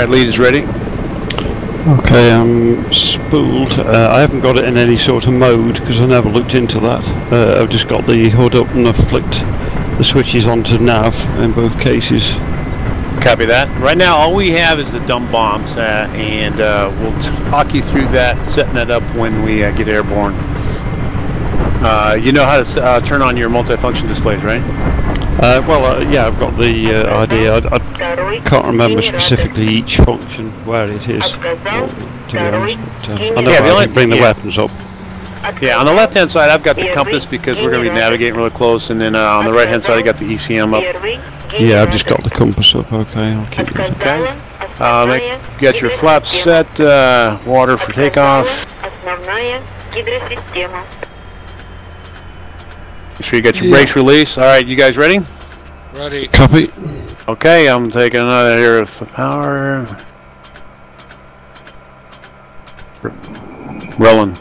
Alright, lead is ready. Okay, I'm spooled. I haven't got it in any sort of mode because I never looked into that. I've just got the hood up and I've flicked the switches onto nav in both cases. Copy that. Right now, all we have is the dump bombs, and we'll talk you through that, setting that up when we get airborne. You know how to turn on your multifunction displays, right? Yeah, I've got the idea. I can't remember specifically each function where it is, to be honest. But, I know I can bring the weapons up. Yeah, on the left-hand side, I've got the compass because we're going to be navigating really close, and then on the right-hand side, I got the ECM up. Yeah, I've just got the compass up. Okay, I'll keep it. Okay. You got your flaps set, water for takeoff. Make sure you got your brakes released. All right, you guys ready? Ready. Copy. Okay, I'm taking another here of the power. Rolling.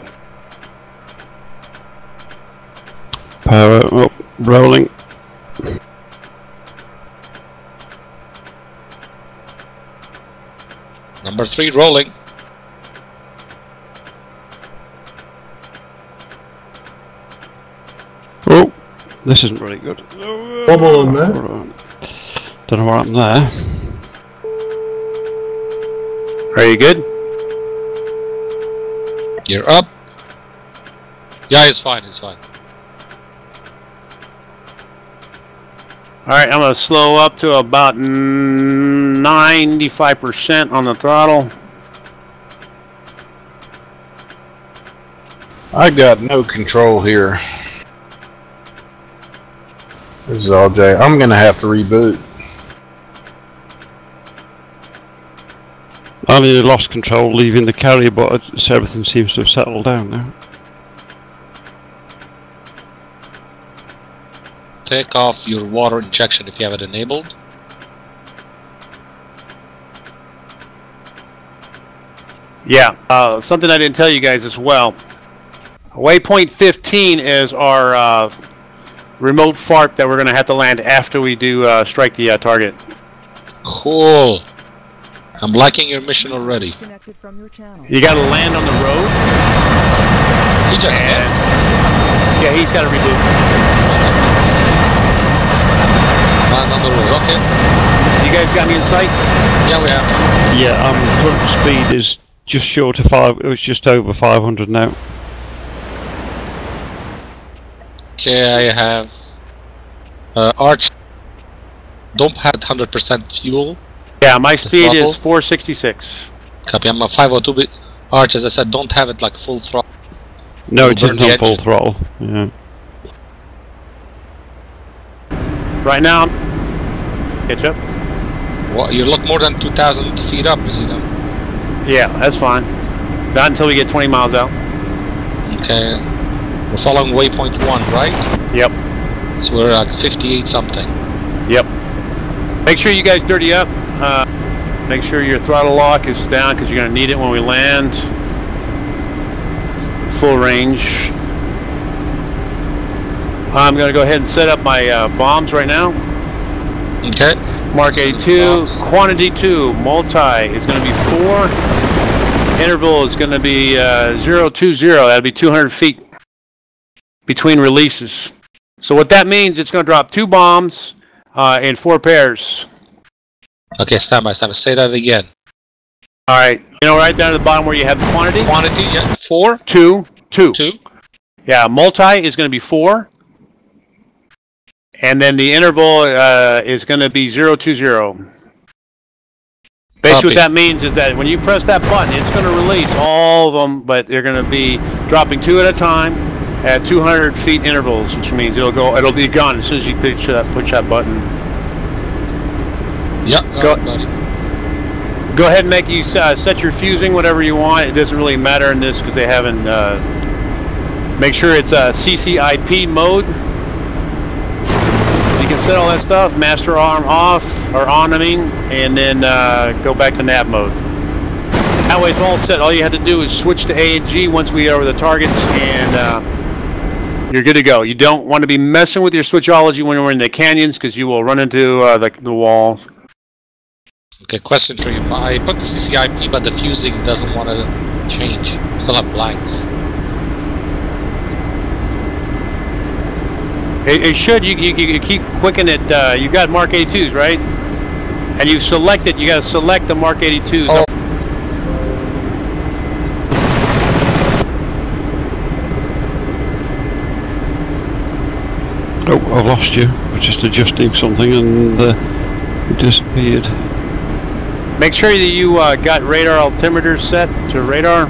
Power up, rolling. Number 3 rolling. Oh, this isn't really good. Bubble in there. Don't know what happened there. Are you good? You're up. Yeah, it's fine, it's fine. Alright, I'm going to slow up to about 95% on the throttle. I got no control here. This is LJ. I'm gonna have to reboot. I nearly lost control leaving the carrier, but so everything seems to have settled down now. Take off your water injection if you have it enabled. Yeah, something I didn't tell you guys as well. Waypoint 15 is our remote fart that we're going to have to land after we do strike the target. Cool. I'm liking your mission already. You got to land on the road. He just did. Yeah, he's got to reboot. Land on the road, okay. You guys got me in sight? Yeah, we have. Yeah, current speed is just short of 5, it was just over 500 now. Okay, I have Arch. Don't have 100% fuel. Yeah, my speed is 466. Copy, I'm a 502 bit. Arch, as I said, don't have it like full throttle. No, it isn't on full throttle. Yeah. Right now, catch up. What, you look more than 2,000 feet up, is it? Yeah, that's fine. Not until we get 20 miles out. Okay. We're following waypoint 1, right? Yep. So we're at 58 something. Yep. Make sure you guys dirty up. Make sure your throttle lock is down because you're going to need it when we land. Full range. I'm going to go ahead and set up my bombs right now. Okay. Mark A2, quantity 2, multi is going to be 4. Interval is going to be 020. That'll be 200 feet between releases. So what that means, it's going to drop 2 bombs in 4 pairs. Okay, stand by, stand by. Say that again. All right. You know, right down at the bottom where you have the quantity? Quantity, yeah. 4? 2. 2. 2. Yeah, multi is going to be 4. And then the interval is going to be 020. Basically what that means is that when you press that button, it's going to release all of them, but they're going to be dropping 2 at a time at 200 feet intervals, which means it'll be gone as soon as you push that button. Yeah, go ahead and make you set your fusing, whatever you want. It doesn't really matter in this because they haven't. Make sure it's CCIP mode. You can set all that stuff, master arm off, or on, I mean, and then go back to nav mode. That way it's all set. All you have to do is switch to A and G once we get over the targets, and you're good to go. You don't want to be messing with your switchology when we're in the canyons because you will run into the wall. Okay, question for you. I put CCIP, but the fusing doesn't want to change. Still have blanks. It should. You keep clicking it. You got Mark 82s, right? And you select it. You got to select the Mark 82s. Oh. Oh, I've lost you. I was just adjusting something and it disappeared. Make sure that you got radar altimeter set to radar.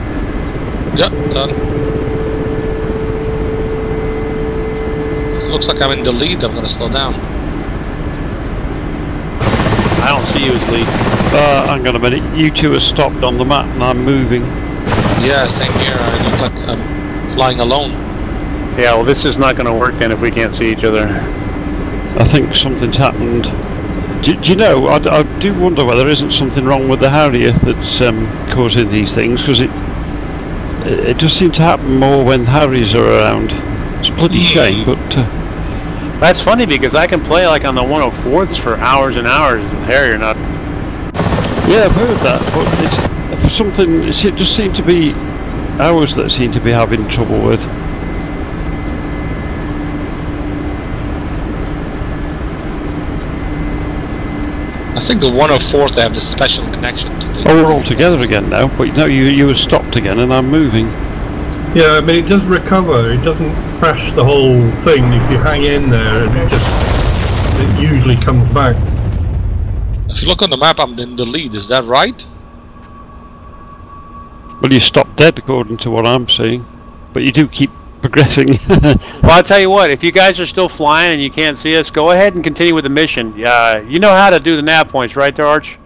Yep, done. So it looks like I'm in the lead. I'm going to slow down. I don't see you as lead. Hang on a minute. You two are stopped on the map and I'm moving. Yeah, same here. I look like I'm flying alone. Yeah, well, this is not going to work then if we can't see each other. I think something's happened. Do you know, I do wonder whether there isn't something wrong with the Harrier that's causing these things, because it does seem to happen more when Harriers are around. It's a bloody shame, but... That's funny because I can play like on the 104ths for hours and hours with Harrier not... Yeah, I've heard that, but it's for something, it just seemed to be ours that seem to be having trouble with. I think the 104th they have this special connection to the... Oh, we're all together again now, but no, you were stopped again and I'm moving. Yeah, I mean, it does recover. It doesn't crash the whole thing. If you hang in there, it usually comes back. If you look on the map, I'm in the lead. Is that right? Well, you stopped dead according to what I'm seeing, but you do keep progressing. Well, I'll tell you what, if you guys are still flying and you can't see us, go ahead and continue with the mission. You know how to do the nav points, right there, Arch?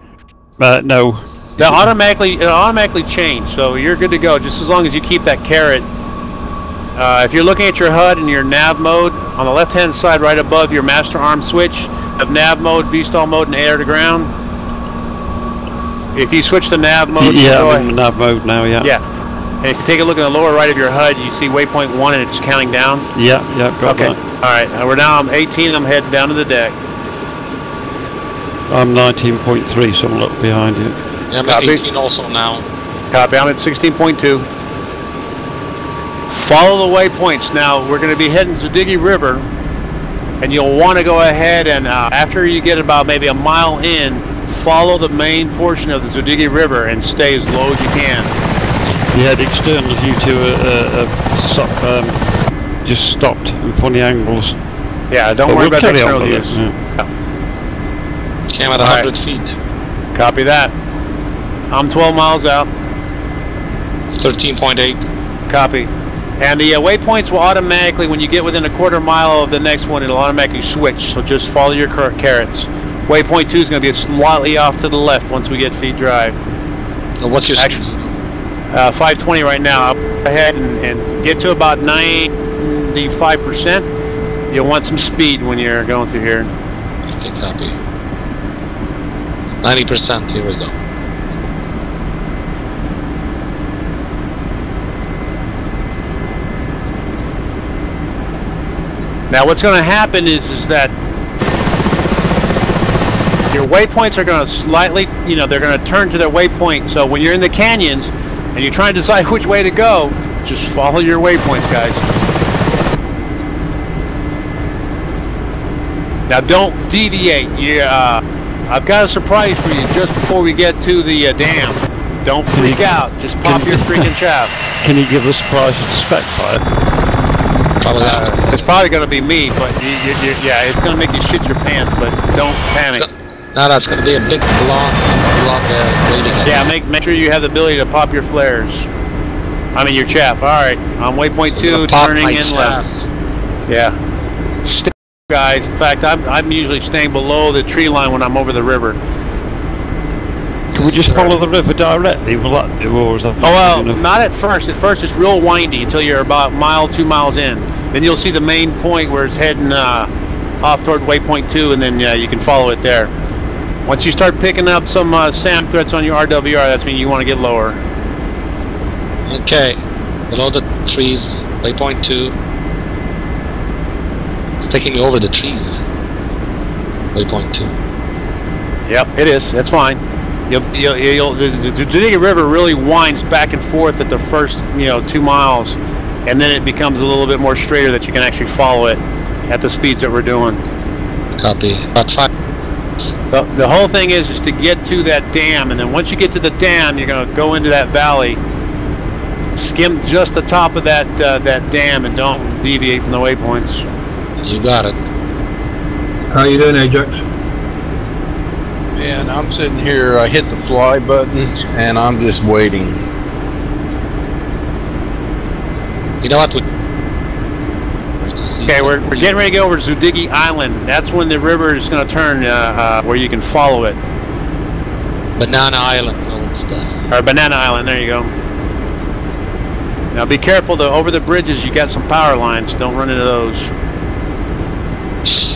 No. It'll automatically change, so you're good to go, just as long as you keep that caret. If you're looking at your HUD and your nav mode, on the left-hand side right above your master arm switch of nav mode, VSTOL mode, and air to ground. If you switch to nav mode... Yeah, I'm in nav mode now, yeah. Yeah. And if you take a look in the lower right of your HUD, you see waypoint 1 and it's counting down. Yeah, got that. Alright, I'm 18, I'm heading down to the deck. I'm 19.3, so I'm a little behind you. Yeah, I'm at 18 also now. Copy, I'm at 16.2. Follow the waypoints. Now, we're going to be heading to Diggy River, and you'll want to go ahead and, after you get about maybe a mile in, follow the main portion of the Zudigi River and stay as low as you can. Yeah, the externals, you two just stopped in funny angles. Yeah, don't worry about the external use. Came at 100 feet. Copy that. I'm 12 miles out. 13.8. Copy. And the waypoints will automatically, when you get within a quarter mile of the next one, it'll automatically switch. So just follow your carrots. Waypoint 2 is going to be slightly off to the left once we get feed drive. What's your speed? 520 right now. I'll go ahead and get to about 95%. You'll want some speed when you're going through here. Okay, copy. 90%, here we go. Now what's going to happen is that your waypoints are going to slightly, they're going to turn to their waypoint. So when you're in the canyons and you're trying to decide which way to go, just follow your waypoints, guys. Now don't deviate. I've got a surprise for you just before we get to the dam. Don't freak out. Just pop your freaking chaff. Can you give the surprise to Specfire? It's probably going to be me, but yeah, it's going to make you shit your pants, but don't panic. No, that's going to be a big block waiting. Yeah, make sure you have the ability to pop your flares. I mean your chaff. All right, I'm waypoint 2, turning in left. Yeah. Stay, guys. In fact, I'm usually staying below the tree line when I'm over the river. Can we just follow the river directly? Will that do, or is that? Oh well, not at first. At first, it's real windy until you're about a mile, 2 miles in. Then you'll see the main point where it's heading off toward waypoint 2, and then you can follow it there. Once you start picking up some SAM threats on your RWR, that's mean you want to get lower. Okay, below the trees, waypoint 2. It's taking me over the trees. Waypoint 2. Yep, it is. That's fine. The Zudiggy River really winds back and forth at the first 2 miles, and then it becomes a little bit more straighter that you can actually follow it at the speeds that we're doing. Copy. About 5. The whole thing is to get to that dam, and then once you get to the dam, you're going to go into that valley, skim just the top of that dam, and don't deviate from the waypoints. You got it. How you doing, Ajax? Man, I'm sitting here, I hit the fly button, and I'm just waiting. You know what? Okay, we're getting ready to go over to Zudiggy Island. That's when the river is going to turn where you can follow it. Banana Island and all that stuff. Or Banana Island, there you go. Now be careful, though, over the bridges you got some power lines. Don't run into those.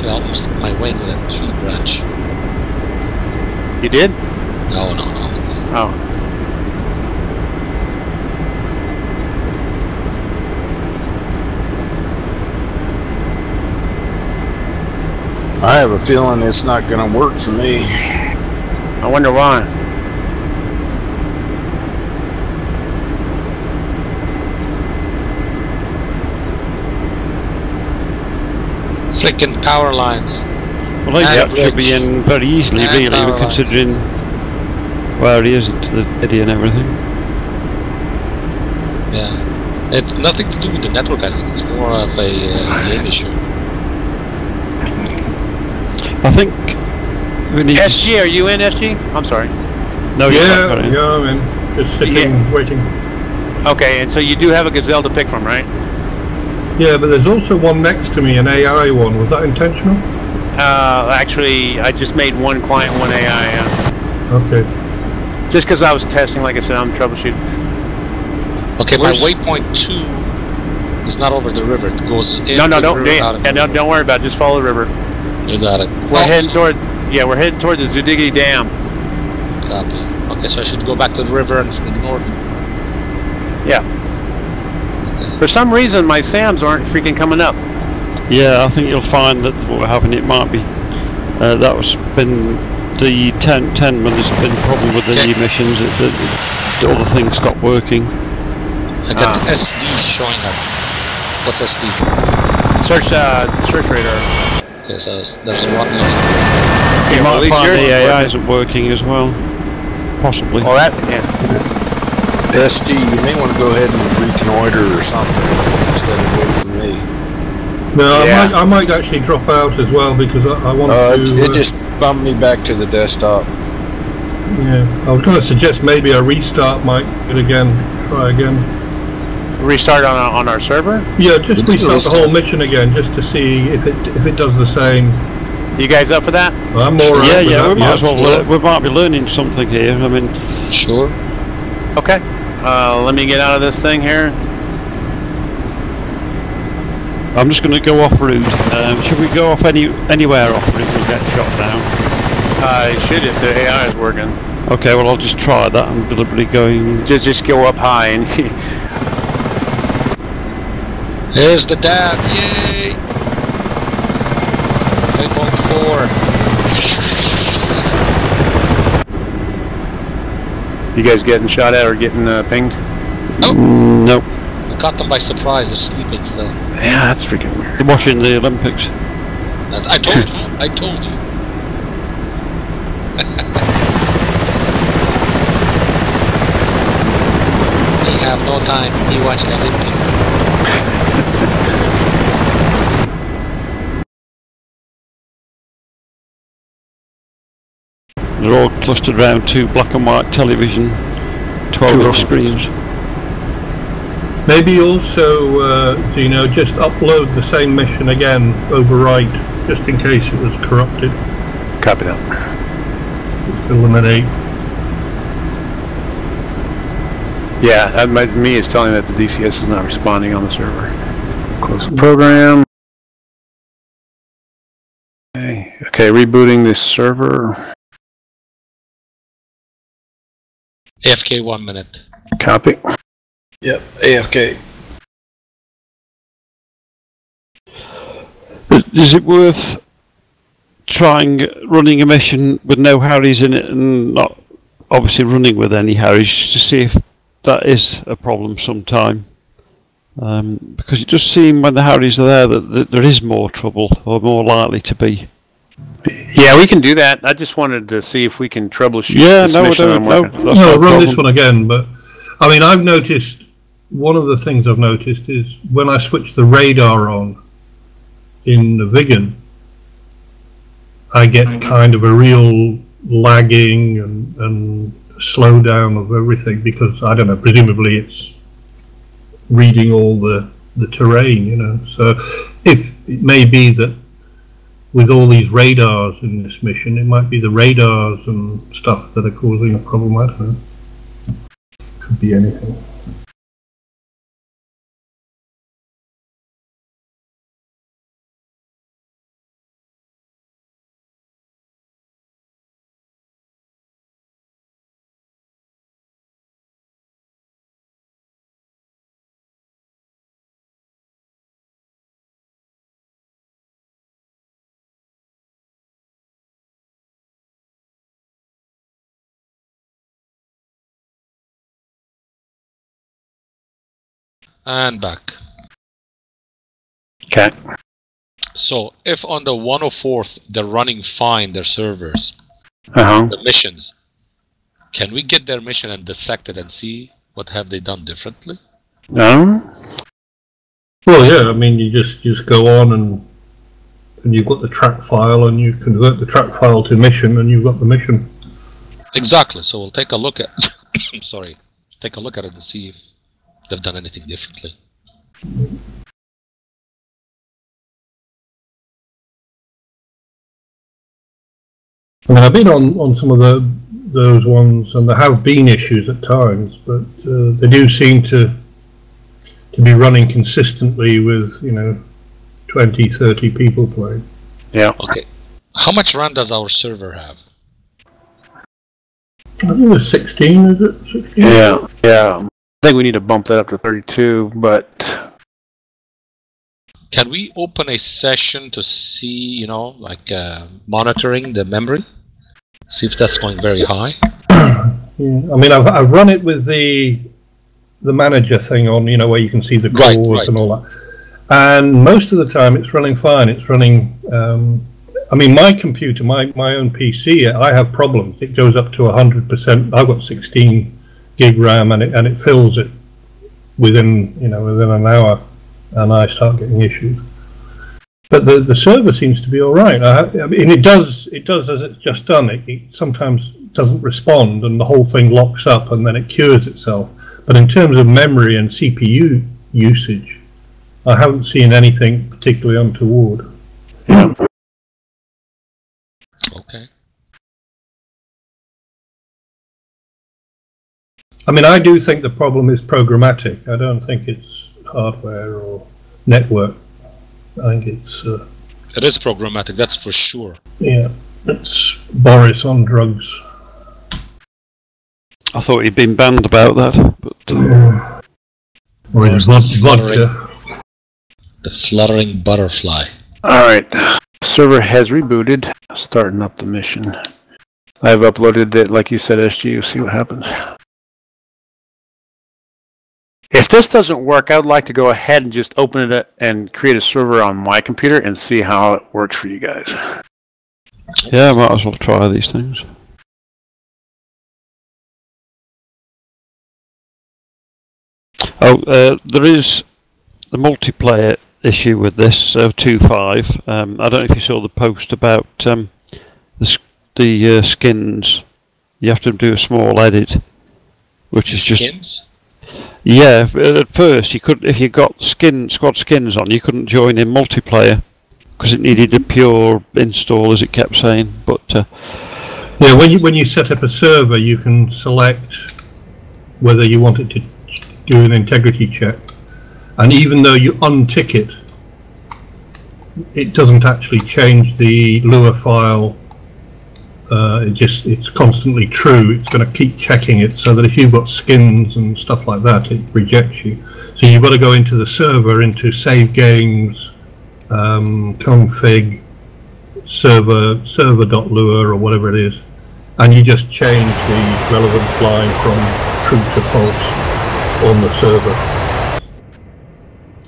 I almost hit my wing with that tree branch. You did? No. Oh. I have a feeling it's not going to work for me. I wonder why. Flicking power lines. Well, that should be in very easily, really, considering where he is into the eddy and everything. Yeah. It's nothing to do with the network, I think. It's more of a game issue. I think we need SG, are you in, SG? I'm sorry. No, yeah, I'm in. Just sitting, waiting. Okay, and so you do have a Gazelle to pick from, right? Yeah, but there's also one next to me, an AI one. Was that intentional? Actually, I just made one client, one AI, yeah. Okay. Just because I was testing, like I said, I'm troubleshooting. Okay, my waypoint 2 is not over the river. It goes in don't worry about it. Just follow the river. You got it. We're heading toward the Zudiggy Dam. Copy. Okay, so I should go back to the river and ignore them. Yeah. Okay. For some reason, my SAMs aren't freaking coming up. Yeah, I think you'll find that what happened, it might be that was been the 10 when there's been a problem with the emissions. All the things stopped working. I got the SD showing up. What's SD? Search radar. Okay, so there's one. You might find the AI isn't working as well. Possibly. Oh, that, yeah. SG, you may want to go ahead and reconnoiter or something instead of waiting for me. No, yeah. I might actually drop out as well because I want to... It just bumped me back to the desktop. Yeah, I was going to suggest maybe a restart might do it again. Try again. Restart on our server? Yeah, just restart the whole mission again just to see if it does the same. You guys up for that? I'm all right. Yeah, we might as well. We might be learning something here. I mean, sure. Okay. Let me get out of this thing here. I'm just going to go off route. Should we go off anywhere off route and get shot down? It should if the AI is working. Okay, well I'll just try that. I'm deliberately going. Just go up high and. Here's the dam! Yay! 8.4. You guys getting shot at or getting pinged? Oh. Nope. I caught them by surprise. They're sleeping still. Yeah, that's freaking weird. You're watching the Olympics. I told you. I told you. We have no time. We watch Olympics. They're all clustered around two black and white television, 12-inch screens. Maybe also, Gino, just upload the same mission again, overwrite, just in case it was corrupted. Copy that. Eliminate. Yeah, that me is telling that the DCS is not responding on the server. Close the program. Okay, rebooting this server. AFK 1 minute. Copy. Yep, AFK. Is it worth running a mission with no Harrys in it and not obviously running with any Harries to see if that is a problem sometime. Because it does seem when the Harries are there that there is more trouble, or more likely to be. Yeah, we can do that. I just wanted to see if we can troubleshoot this mission I'm working. No, run this one again, but I mean, I've noticed, one of the things I've noticed is when I switch the radar on in the Vigan, I get kind of a real lagging and slowdown of everything, because, I don't know, presumably it's reading all the terrain, you know. So if it may be that with all these radars in this mission, it might be the radars and stuff that are causing a problem. I don't know. Could be anything. And back. Okay. So if on the 104th they're running fine, their servers, Uh-huh. the missions, can we get their mission and dissect it and see what have they done differently? No? Well, yeah, I mean, you just go on and you've got the track file, and you convert the track file to mission, and you've got the mission. Exactly. So we'll take a look at sorry, take a look at it and see if they've done anything differently. I mean, I've been on some of those ones, and there have been issues at times, but they do seem to be running consistently with, you know, 20, 30 people playing. Yeah. Okay. How much RAM does our server have? I think it's 16, is it? 16? Yeah. Yeah. I think we need to bump that up to 32, but Can we open a session to see, you know, like monitoring the memory? See if that's going very high? Yeah. I mean, I've run it with the manager thing on, you know, where you can see the cores Right. and all that. And most of the time it's running fine. It's running, I mean, my computer, my own PC, I have problems. It goes up to 100%. I've got 16 gig RAM, and it fills it within an hour, and I start getting issues. But the server seems to be all right. I mean, it does as it's just done. It sometimes doesn't respond, and the whole thing locks up, and then it cures itself. But in terms of memory and CPU usage, I haven't seen anything particularly untoward. Okay. I mean, I do think the problem is programmatic. I don't think it's hardware or network. I think it's... It is programmatic, that's for sure. yeah, it's Boris on drugs. I thought he'd been banned about that, but Or it's vodka. The fluttering butterfly. alright. Server has rebooted. Starting up the mission. I've uploaded it, like you said, SGU. See what happens. If this doesn't work, I would like to go ahead and just open it and create a server on my computer and see how it works for you guys. yeah, I might as well try these things. Oh, there is the multiplayer issue with this 2.5. I don't know if you saw the post about the skins. You have to do a small edit, which is just... Skins? Yeah, at first you could, if you got squad skins on, you couldn't join in multiplayer because it needed a pure install, as it kept saying. But Yeah, when you set up a server, you can select whether you want it to do an integrity check, and even though you untick it, it doesn't actually change the Lua file. It's constantly true. It's going to keep checking it, so that if you've got skins and stuff like that, it rejects you. So you've got to go into the server, into save games, config, server.lua or whatever it is, and you just change the relevant line from true to false on the server.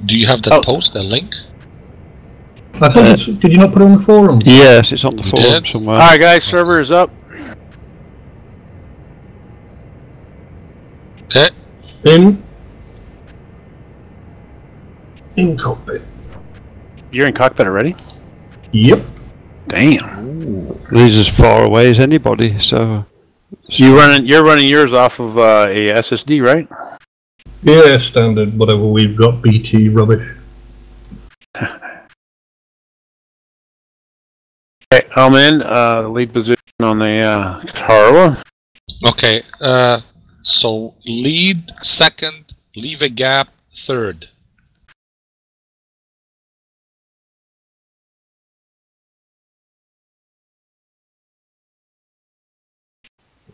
Do you have that post, that link? I think it's, did you not put it on the forum? Yes, it's on the forum did? somewhere. Alright guys, server is up. Okay. In cockpit. You're in cockpit already? Yep. Damn. He's as far away as anybody, so... You're running yours off of a SSD, right? Yeah, standard, whatever we've got, BT rubbish. Okay, I'm in lead position on the Tarawa. Okay, so lead second, leave a gap third.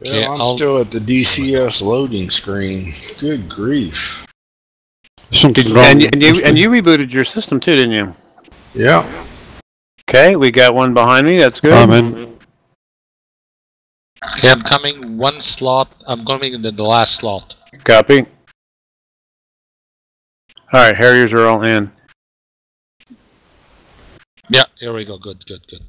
Okay, Yeah, I'm still at the DCS loading screen. Good grief. Something's wrong. And you rebooted your system too, didn't you? Yeah. Okay, we got one behind me. That's good. I'm in. Okay, I'm coming one slot. I'm coming in the last slot. Copy. Alright, Harriers are all in. Yeah, here we go. Good, good, good.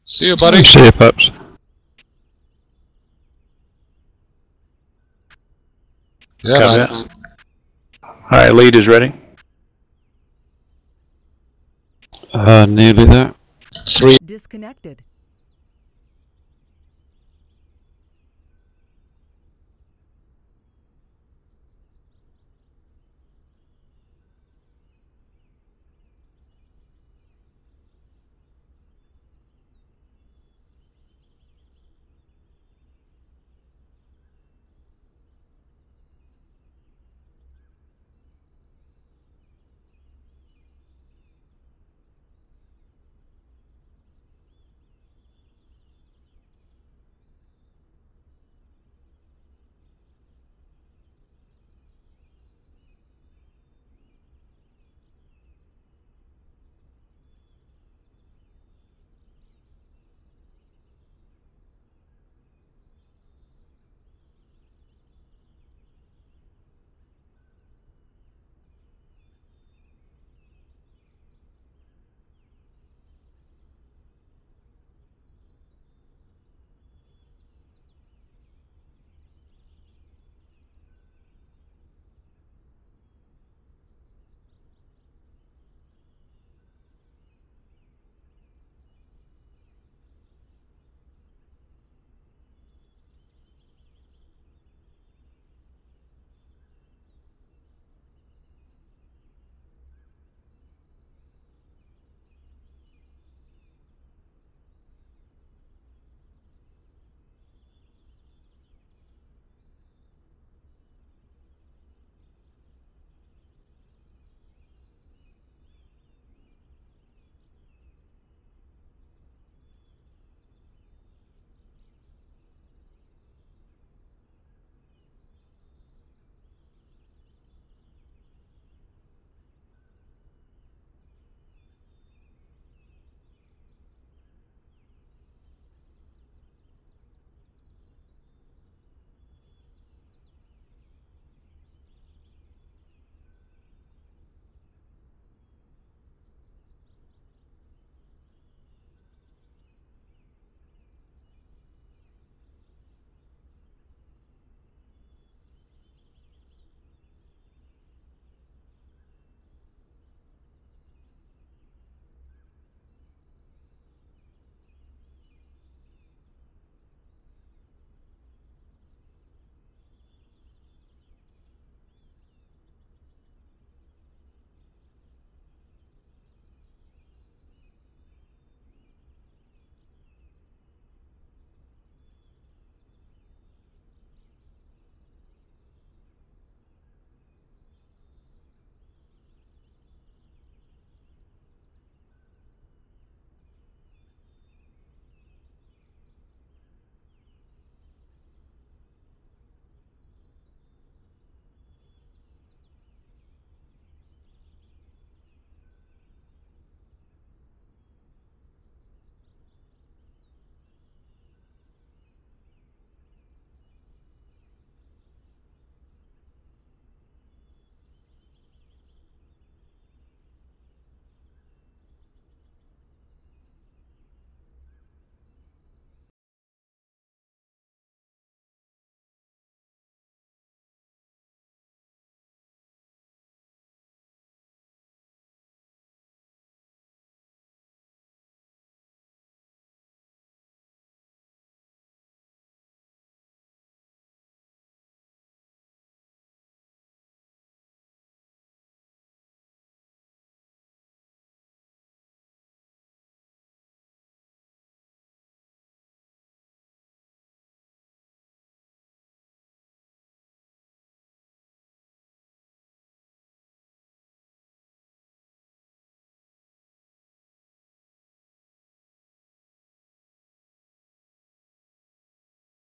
See you, buddy. See you, Peps. Yeah, man. Alright, lead is ready. Nearly there. 3. Disconnected.